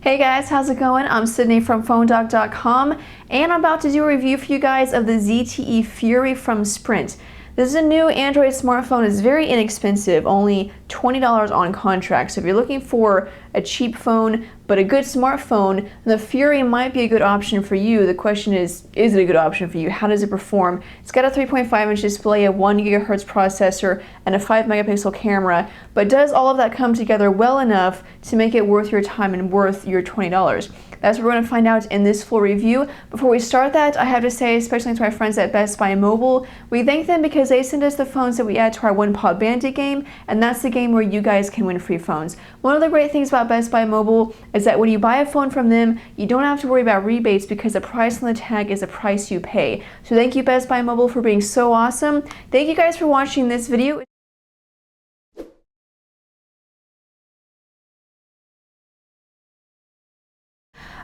Hey guys, how's it going? I'm Sydney from PhoneDoc.com and I'm about to do a review for you guys of the ZTE Fury from Sprint. This is a new Android smartphone. It's very inexpensive, only $20 on contract. So if you're looking for a cheap phone but a good smartphone, the Fury might be a good option for you. The question is it a good option for you? How does it perform? It's got a 3.5-inch display, a 1 GHz processor, and a 5-megapixel camera, but does all of that come together well enough to make it worth your time and worth your $20? That's what we're going to find out in this full review. Before we start that, I have to say, especially to my friends at Best Buy Mobile, we thank them because they send us the phones that we add to our One Pot Bandit game, and that's the game where you guys can win free phones. One of the great things about Best Buy Mobile is that when you buy a phone from them, you don't have to worry about rebates because the price on the tag is the price you pay. So thank you, Best Buy Mobile, for being so awesome. Thank you guys for watching this video.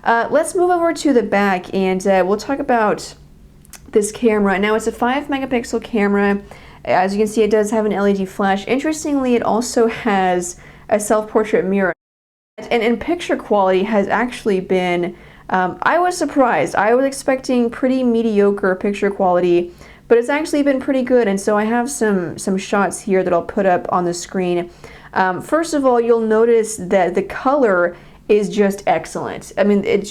Let's move over to the back and we'll talk about this camera. Now it's a 5-megapixel camera. As you can see, it does have an LED flash. Interestingly, it also has a self-portrait mirror. And in picture quality has actually been, I was surprised. I was expecting pretty mediocre picture quality, but it's actually been pretty good. And so I have some shots here that I'll put up on the screen. First of all, you'll notice that the color is just excellent. I mean, it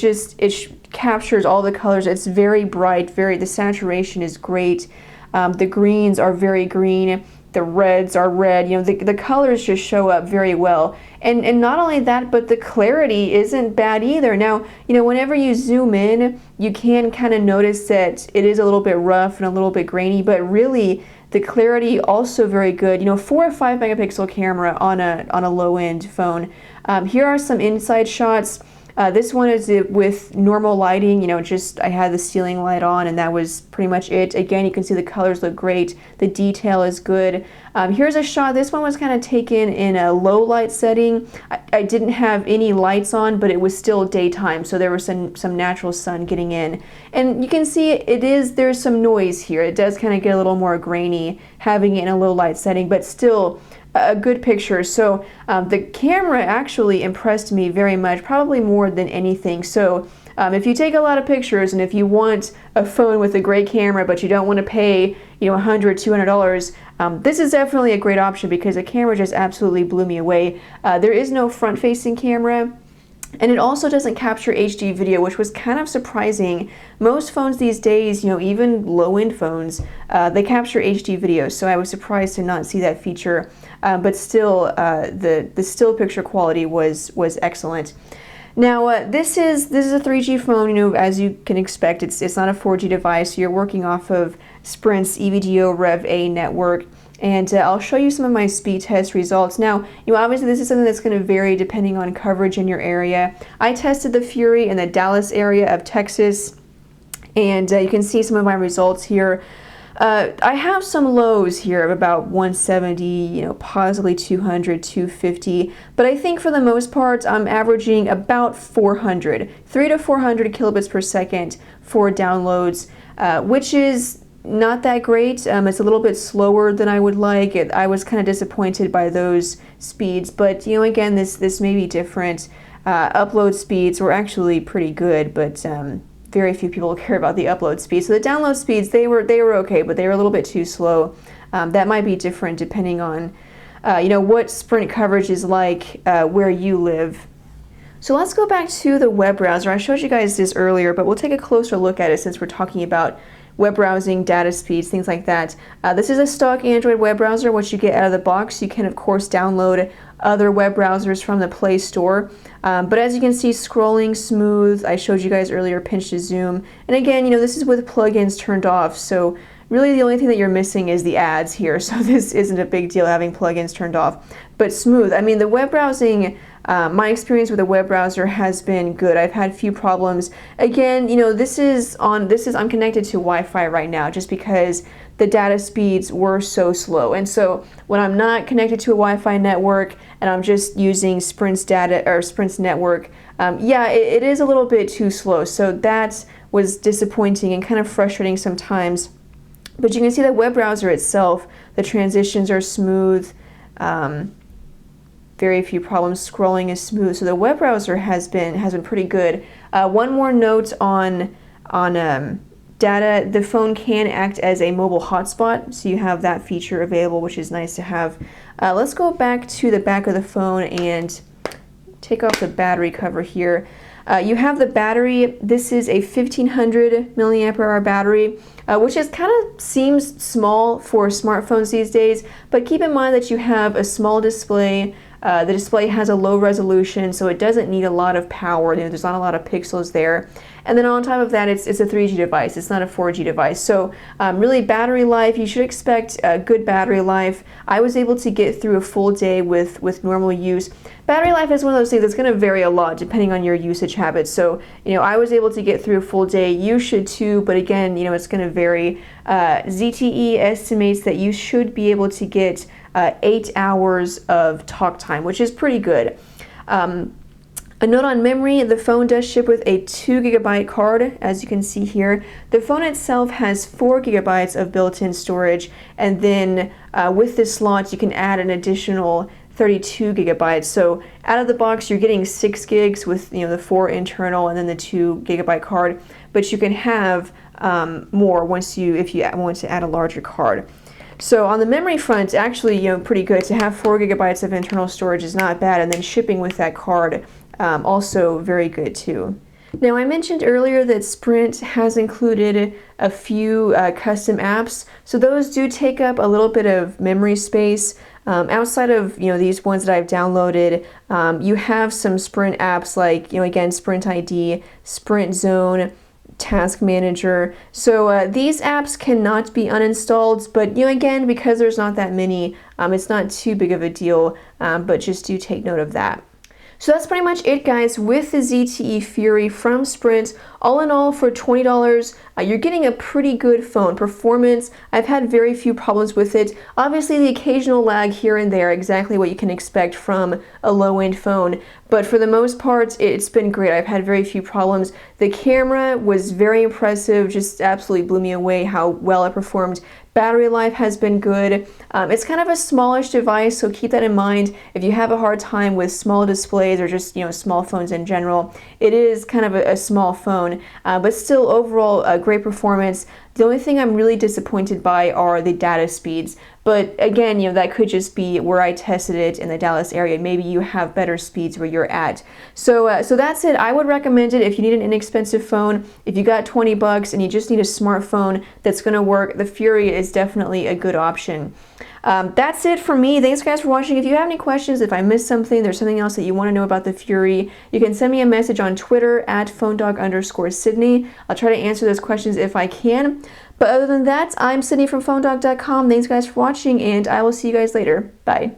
captures all the colors. It's very bright, the saturation is great. The greens are very green, the reds are red. You know, the colors just show up very well. And not only that, but the clarity isn't bad either. Now, you know, whenever you zoom in, you can kind of notice that it is a little bit rough and a little bit grainy, but really the clarity also very good. You know, for a 5-megapixel camera on a low-end phone. Here are some inside shots. This one is with normal lighting, you know, just I had the ceiling light on and that was pretty much it. Again, you can see the colors look great. The detail is good. Here's a shot. This one was kind of taken in a low light setting. I didn't have any lights on, but it was still daytime, so there was some natural sun getting in. And you can see there's some noise here. It does kind of get a little more grainy having it in a low light setting, but still a good picture. So the camera actually impressed me very much, probably more than anything. So if you take a lot of pictures and if you want a phone with a great camera but you don't want to pay, you know, $100, $200, this is definitely a great option because the camera just absolutely blew me away. There is no front-facing camera. And it also doesn't capture HD video, which was kind of surprising. Most phones these days, you know, even low-end phones, they capture HD video, so I was surprised to not see that feature. But still, the still picture quality was excellent. Now, this is a 3G phone, you know, as you can expect. It's not a 4G device. You're working off of Sprint's EVDO Rev A network. And I'll show you some of my speed test results. Now, you know, obviously this is something that's going to vary depending on coverage in your area. I tested the Fury in the Dallas area of Texas, and you can see some of my results here. I have some lows here of about 170, you know, possibly 200, 250, but I think for the most part I'm averaging about 400, 300 to 400 kilobits per second for downloads, which is not that great. It's a little bit slower than I would like. I was kind of disappointed by those speeds, but you know, again, this may be different. Upload speeds were actually pretty good, but very few people care about the upload speed. So the download speeds, they were okay, but they were a little bit too slow. That might be different depending on you know, what Sprint coverage is like where you live. So let's go back to the web browser. I showed you guys this earlier, but we'll take a closer look at it since we're talking about web browsing, data speeds, things like that. This is a stock Android web browser, which you get out of the box. You can, of course, download other web browsers from the Play Store. But as you can see, scrolling smooth. I showed you guys earlier, pinch to zoom. And again, you know, this is with plugins turned off. So really the only thing that you're missing is the ads here. So this isn't a big deal having plugins turned off. But smooth. I mean, the web browsing, my experience with a web browser has been good. I've had few problems. Again, you know, I'm connected to Wi-Fi right now just because the data speeds were so slow. And so when I'm not connected to a Wi-Fi network and I'm just using Sprint's data or Sprint's network, yeah, it is a little bit too slow. So that was disappointing and kind of frustrating sometimes. But you can see the web browser itself, the transitions are smooth. very few problems. Scrolling is smooth, so the web browser has been pretty good. One more note on data: the phone can act as a mobile hotspot, so you have that feature available, which is nice to have. Let's go back to the back of the phone and take off the battery cover here. You have the battery. This is a 1500 milliamp hour battery, which is kind of seems small for smartphones these days, but keep in mind that you have a small display. The display has a low resolution, so it doesn't need a lot of power. There's not a lot of pixels there. And then on top of that, it's a 3G device. It's not a 4G device. So really, battery life, you should expect a good battery life. I was able to get through a full day with normal use. Battery life is one of those things that's going to vary a lot depending on your usage habits. So, I was able to get through a full day. You should too, but again, it's going to vary. ZTE estimates that you should be able to get 8 hours of talk time, which is pretty good. A note on memory: the phone does ship with a 2 GB card, as you can see here. The phone itself has 4 GB of built-in storage, and then with this slot you can add an additional 32 GB. So out of the box you're getting 6 gigs with the 4 internal and then the 2 GB card, but you can have more if you want to add a larger card. So on the memory front, actually, pretty good. To have 4 GB of internal storage is not bad, and then shipping with that card, also very good too. Now, I mentioned earlier that Sprint has included a few custom apps, so those do take up a little bit of memory space. Outside of these ones that I've downloaded, you have some Sprint apps like again, Sprint ID, Sprint Zone, Task Manager. So these apps cannot be uninstalled, but again, because there's not that many, it's not too big of a deal, but just do take note of that. So that's pretty much it, guys, with the ZTE Fury from Sprint. All in all, for $20, you're getting a pretty good phone. Performance, I've had very few problems with it. Obviously, the occasional lag here and there, exactly what you can expect from a low-end phone. But for the most part, it's been great. I've had very few problems. The camera was very impressive, just absolutely blew me away how well it performed. Battery life has been good. It's kind of a smallish device, so keep that in mind. If you have a hard time with small displays or just small phones in general, it is kind of a small phone, but still overall a great performance. The only thing I'm really disappointed by are the data speeds. But again, that could just be where I tested it in the Dallas area. Maybe you have better speeds where you're at. So that's it. I would recommend it if you need an inexpensive phone. If you got $20 and you just need a smartphone that's going to work, the Fury is definitely a good option. That's it for me. Thanks, guys, for watching. If you have any questions, if I missed something, there's something else that you want to know about the Fury, you can send me a message on Twitter at phonedog_Sydney. I'll try to answer those questions if I can. But other than that, I'm Sydney from phonedog.com. Thanks, guys, for watching, and I will see you guys later. Bye.